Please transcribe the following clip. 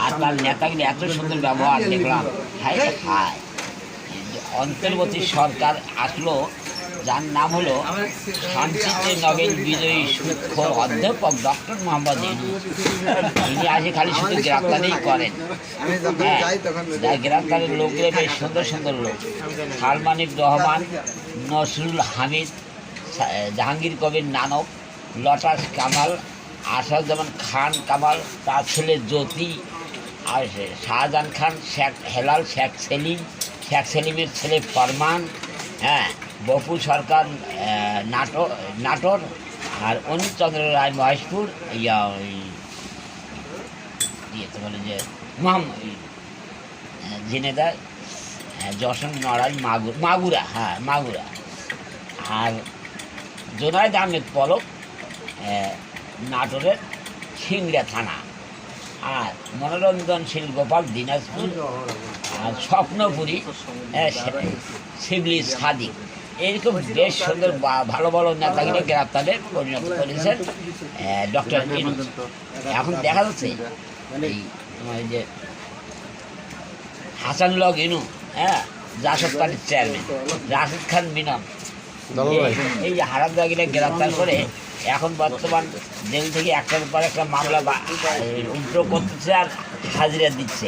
আর তার নেতাগিরি এত সুন্দর ব্যবহার দেখলাম। হায় হায়, অন্তর্বর্তী সরকার আসলো, যার নাম হলো শান্তিতে নোবেল বিজয়ী সূক্ষ্ম অধ্যাপক ডক্টর মোহাম্মদ ইউনূস। ইনি আসে খালি শুধু গ্রেপ্তারই করেন। হ্যাঁ, গ্রেপ্তারের লোকগুলো বেশ সুন্দর সুন্দর লোক। সালমানির রহমান, নসরুল হামিদ, জাহাঙ্গীর কবির নানক, লটাস কামাল, আসাদুজ্জামান খান কামাল, তার ছেলে জ্যোতি, আর শাহজাহান খান, শেখ হেলাল, শেখ সেলিমের ছেলে ফরমান, হ্যাঁ, বপু সরকার নাটোর, আর অনিল চন্দ্র রায় মহেশপুর, ইয়েতে বলে যে ঝিনেদা, যশোর, নড়াইল, মাগুরা, হ্যাঁ মাগুরা, আর জোনায়েদ আহমেদ পলক নাটোরের সিংড়া থানা, আর মনোরঞ্জনশীল গোপাল দিনাজপুর, আর স্বপ্নপুরী শিবলি সাদিক। এইরকম বেশ সুন্দর ভালো ভালো নেতাগিরি গ্রেপ্তারে পরিণত করেছেন ডক্টর ইউনূস। এখন দেখা যাচ্ছে এই তোমার যে হাসানুল্লাহ ইনু, হ্যাঁ, জাসদ পার্টির চেয়ারম্যান, রাশিদ খান মিনন, এই যে হারামজাগিরে গ্রেপ্তার করে এখন বর্তমান জেল থেকে একটার পর একটা মামলা উল্টো করতেছে আর হাজিরা দিচ্ছে।